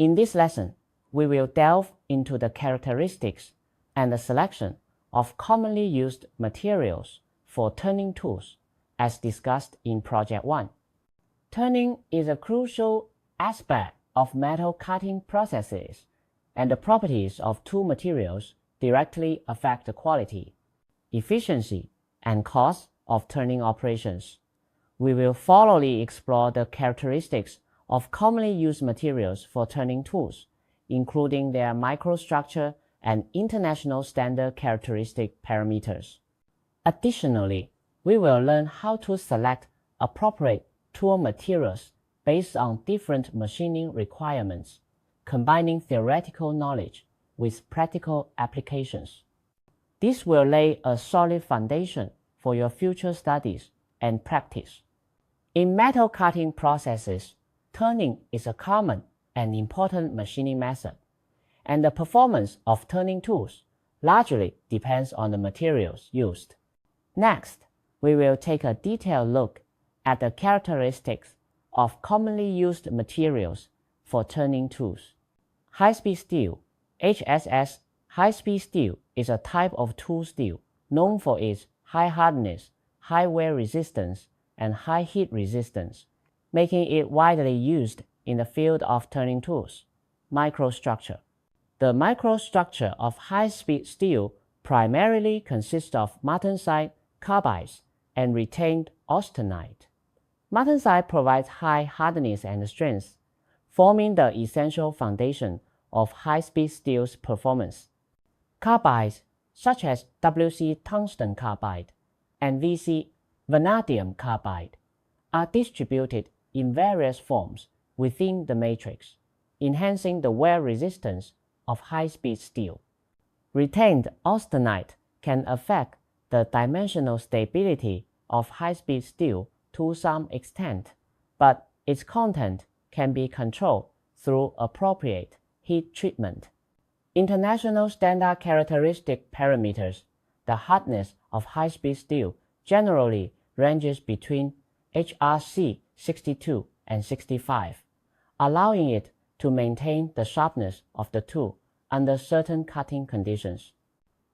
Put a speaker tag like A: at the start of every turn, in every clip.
A: In this lesson, we will delve into the characteristics and the selection of commonly used materials for turning tools as discussed in Project 1. Turning is a crucial aspect of metal cutting processes, and the properties of tool materials directly affect the quality, efficiency, and cost of turning operations. We will thoroughly explore the characteristics of commonly used materials for turning tools, including their microstructure and international standard characteristic parameters. Additionally, we will learn how to select appropriate tool materials based on different machining requirements, combining theoretical knowledge with practical applications. This will lay a solid foundation for your future studies and practice. In metal cutting processes, turning is a common and important machining method, and the performance of turning tools largely depends on the materials used. Next, we will take a detailed look at the characteristics of commonly used materials for turning tools. High-speed steel, HSS. High-speed steel is a type of tool steel known for its high hardness, high wear resistance, and high heat resistance, making it widely used in the field of turning tools. Microstructure. The microstructure of high-speed steel primarily consists of martensite, carbides, and retained austenite. Martensite provides high hardness and strength, forming the essential foundation of high-speed steel's performance. Carbides, such as WC tungsten carbide and VC vanadium carbide, are distributed in various forms within the matrix, enhancing the wear resistance of high-speed steel. Retained austenite can affect the dimensional stability of high-speed steel to some extent, but its content can be controlled through appropriate heat treatment. International standard characteristic parameters. The hardness of high-speed steel generally ranges between HRC 62 and 65, allowing it to maintain the sharpness of the tool under certain cutting conditions.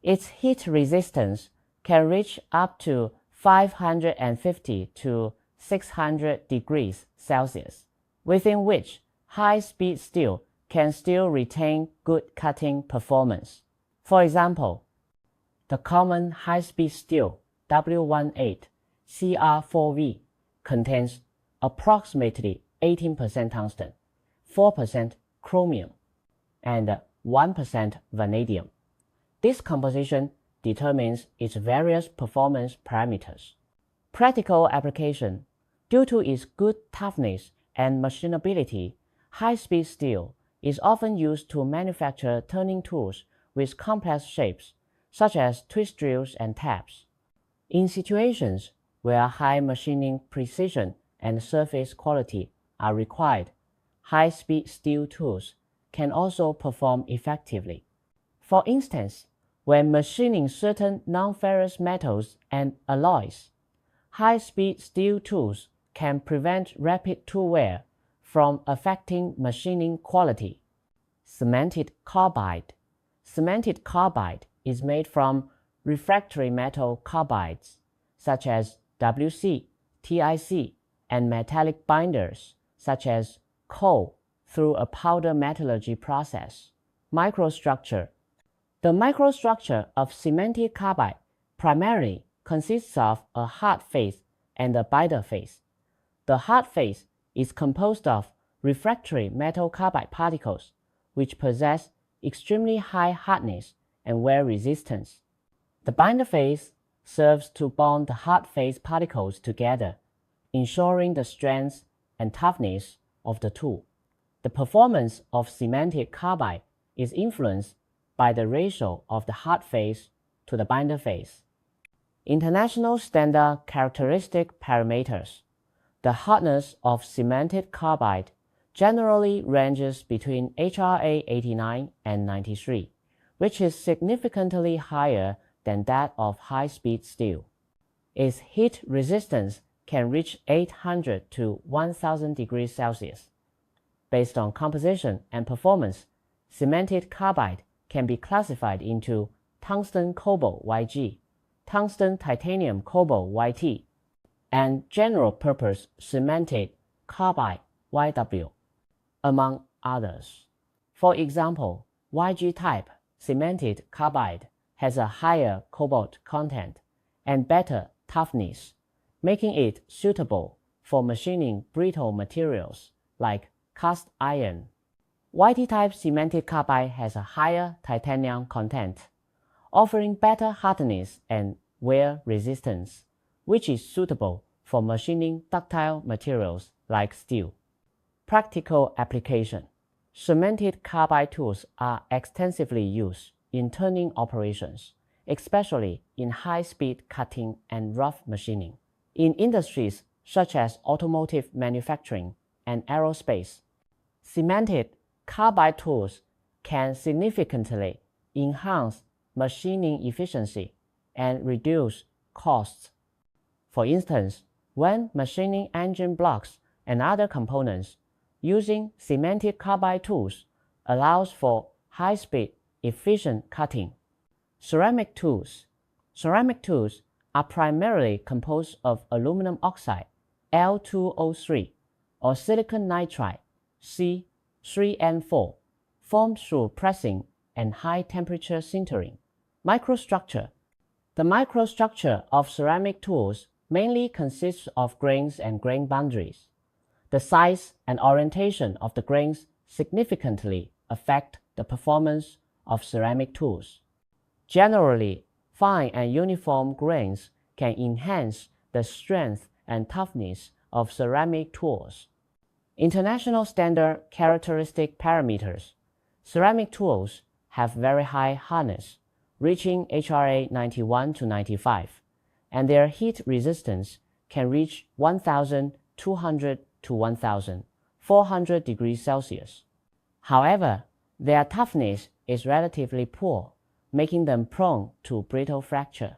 A: Its heat resistance can reach up to 550 to 600 degrees Celsius, within which high-speed steel can still retain good cutting performance. For example, the common high-speed steel W18 CR4V contains approximately 18% tungsten, 4% chromium, and 1% vanadium. This composition determines its various performance parameters. Practical application. Due to its good toughness and machinability, high-speed steel is often used to manufacture turning tools with complex shapes, such as twist drills and taps. In situations where high machining precision and surface quality are required, high-speed steel tools can also perform effectively. For instance, when machining certain non-ferrous metals and alloys, high-speed steel tools can prevent rapid tool wear from affecting machining quality. Cemented carbide. Cemented carbide is made from refractory metal carbides, such as WC, TIC, and metallic binders, such as coal, through a powder metallurgy process. Microstructure. The microstructure of cemented carbide primarily consists of a hard face and a binder face. The hard face is composed of refractory metal carbide particles, which possess extremely high hardness and wear resistance. The binder face serves to bond the hard face particles together, ensuring the strength and toughness of the tool. The performance of cemented carbide is influenced by the ratio of the hard face to the binder face. International standard characteristic parameters. The hardness of cemented carbide generally ranges between HRA 89 and 93, which is significantly higher than that of high-speed steel. Its heat resistance can reach 800 to 1000 degrees Celsius. Based on composition and performance, cemented carbide can be classified into tungsten cobalt YG, tungsten titanium cobalt YT, and general-purpose cemented carbide YW, among others. For example, YG type cemented carbide has a higher cobalt content and better toughness, making it suitable for machining brittle materials like cast iron. YT type cemented carbide has a higher titanium content, offering better hardness and wear resistance, which is suitable for machining ductile materials like steel. Practical application. Cemented carbide tools are extensively used in turning operations, especially in high-speed cutting and rough machining. In industries such as automotive manufacturing and aerospace, cemented carbide tools can significantly enhance machining efficiency and reduce costs. For instance, when machining engine blocks and other components, using cemented carbide tools allows for high-speed, efficient cutting. Ceramic tools. Ceramic tools are primarily composed of aluminum oxide, Al2O3, or silicon nitride, C3N4, formed through pressing and high-temperature sintering. Microstructure. The microstructure of ceramic tools mainly consists of grains and grain boundaries. The size and orientation of the grains significantly affect the performance of ceramic tools. Generally, fine and uniform grains can enhance the strength and toughness of ceramic tools. International standard characteristic parameters. Ceramic tools have very high hardness, reaching HRA 91 to 95, and their heat resistance can reach 1,200 to 1,400 degrees Celsius. However, their toughness is relatively poor, making them prone to brittle fracture.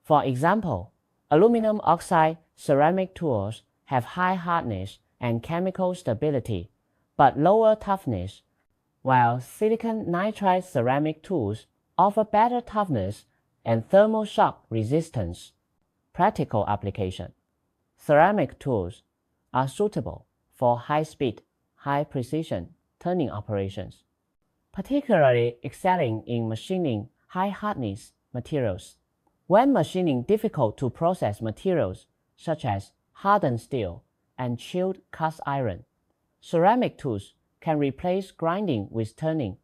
A: For example, aluminum oxide ceramic tools have high hardness and chemical stability, but lower toughness, while silicon nitride ceramic tools offer better toughness and thermal shock resistance. Practical application. Ceramic tools are suitable for high-speed, high-precision turning operations, particularly excelling in machining high-hardness materials. When machining difficult-to-process materials such as hardened steel and chilled cast iron, ceramic tools can replace grinding with turning,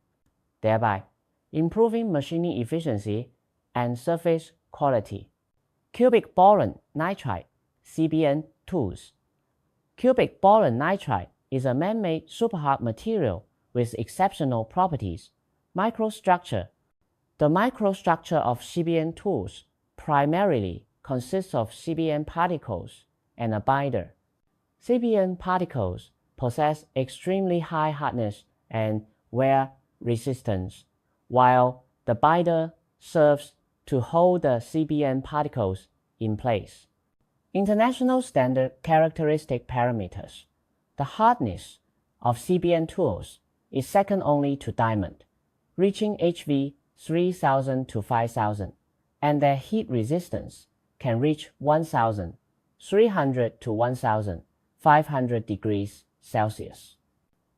A: thereby improving machining efficiency and surface quality. Cubic boron nitride (CBN) tools. Cubic boron nitride is a man-made superhard material with exceptional properties. Microstructure. The microstructure of CBN tools primarily consists of CBN particles and a binder. CBN particles possess extremely high hardness and wear resistance, while the binder serves to hold the CBN particles in place. International standard characteristic parameters. The hardness of CBN tools is second only to diamond, reaching HV 3000 to 5000, and their heat resistance can reach 1300 to 1500 degrees Celsius.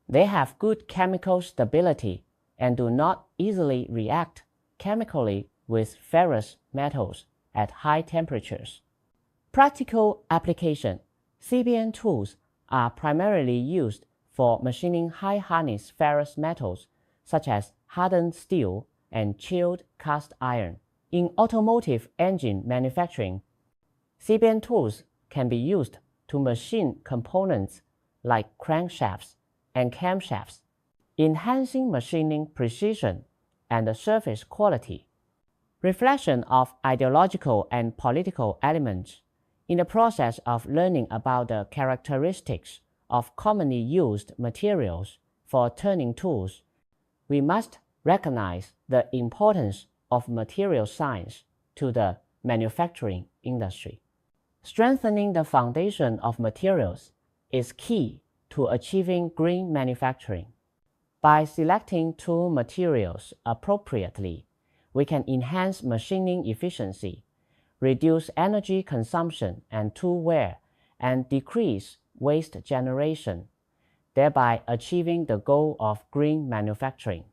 A: They have good chemical stability and do not easily react chemically with ferrous metals at high temperatures. Practical application. CBN tools are primarily used for machining high-hardness ferrous metals such as hardened steel and chilled cast iron. In automotive engine manufacturing, CBN tools can be used to machine components like crankshafts and camshafts, enhancing machining precision and the surface quality. Reflection of ideological and political elements. In the process of learning about the characteristics of commonly used materials for turning tools, we must recognize the importance of material science to the manufacturing industry. Strengthening the foundation of materials is key to achieving green manufacturing. By selecting tool materials appropriately, we can enhance machining efficiency, reduce energy consumption and tool wear, and decrease waste generation, thereby achieving the goal of green manufacturing.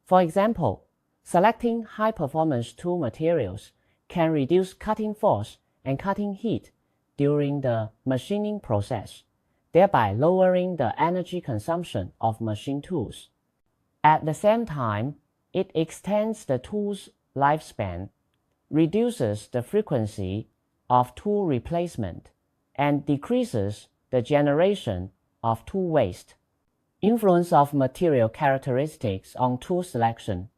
A: For example, selecting high-performance tool materials can reduce cutting force and cutting heat during the machining process, thereby lowering the energy consumption of machine tools. At the same time, it extends the tool's lifespan, reduces the frequency of tool replacement, and decreases the generation of tool waste. Influence of material characteristics on tool selection.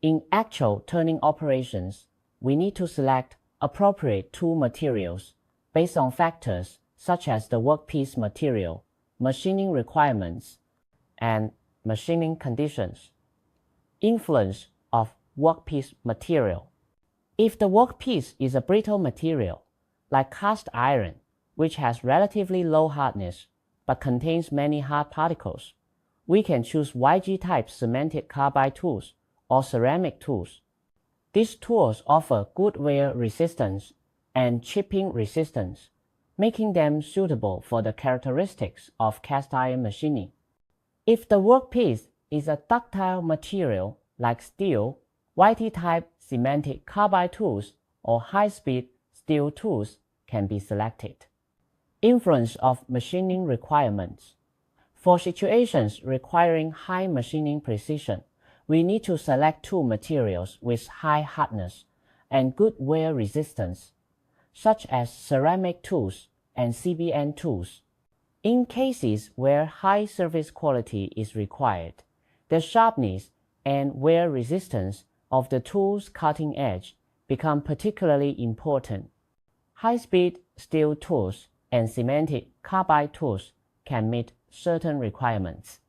A: In actual turning operations, we need to select appropriate tool materials based on factors such as the workpiece material, machining requirements, and machining conditions. Influence of workpiece material. If the workpiece is a brittle material, like cast iron, which has relatively low hardness but contains many hard particles, we can choose YG-type cemented carbide tools or ceramic tools. These tools offer good wear resistance and chipping resistance, making them suitable for the characteristics of cast iron machining. If the workpiece is a ductile material like steel, YT-type cemented carbide tools or high-speed steel tools can be selected. Influence of machining requirements. For situations requiring high machining precision, we need to select tool materials with high hardness and good wear resistance, such as ceramic tools and CBN tools. In cases where high service quality is required, the sharpness and wear resistance of the tool's cutting edge become particularly important. High-speed steel tools and cemented carbide tools can meet certain requirements.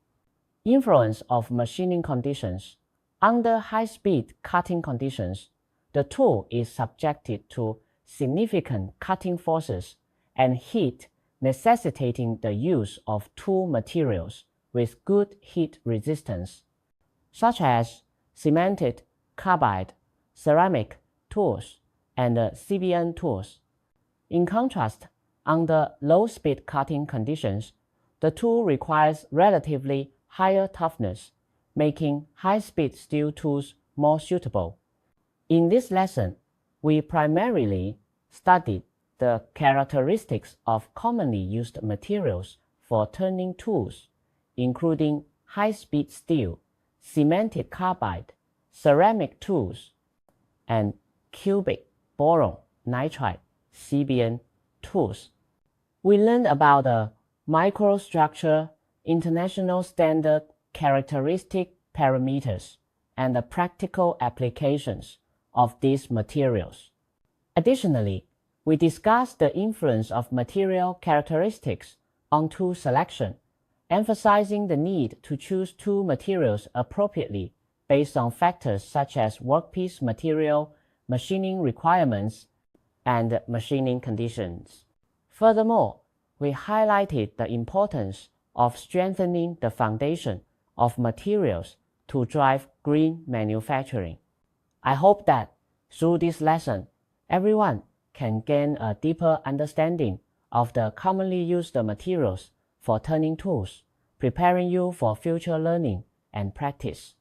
A: Influence of machining conditions. Under high-speed cutting conditions, the tool is subjected to significant cutting forces and heat, necessitating the use of tool materials with good heat resistance, such as cemented carbide, ceramic tools, and CBN tools. In contrast, under low-speed cutting conditions, the tool requires relatively higher toughness, making high-speed steel tools more suitable. In this lesson, we primarily studied the characteristics of commonly used materials for turning tools, including high-speed steel, cemented carbide, ceramic tools, and cubic boron nitride CBN tools. We learned about the microstructure, international standard characteristic parameters, and the practical applications of these materials. Additionally, we discussed the influence of material characteristics on tool selection, emphasizing the need to choose tool materials appropriately based on factors such as workpiece material, machining requirements, and machining conditions. Furthermore, we highlighted the importance of strengthening the foundation of materials to drive green manufacturing. I hope that through this lesson, everyone can gain a deeper understanding of the commonly used materials for turning tools, preparing you for future learning and practice.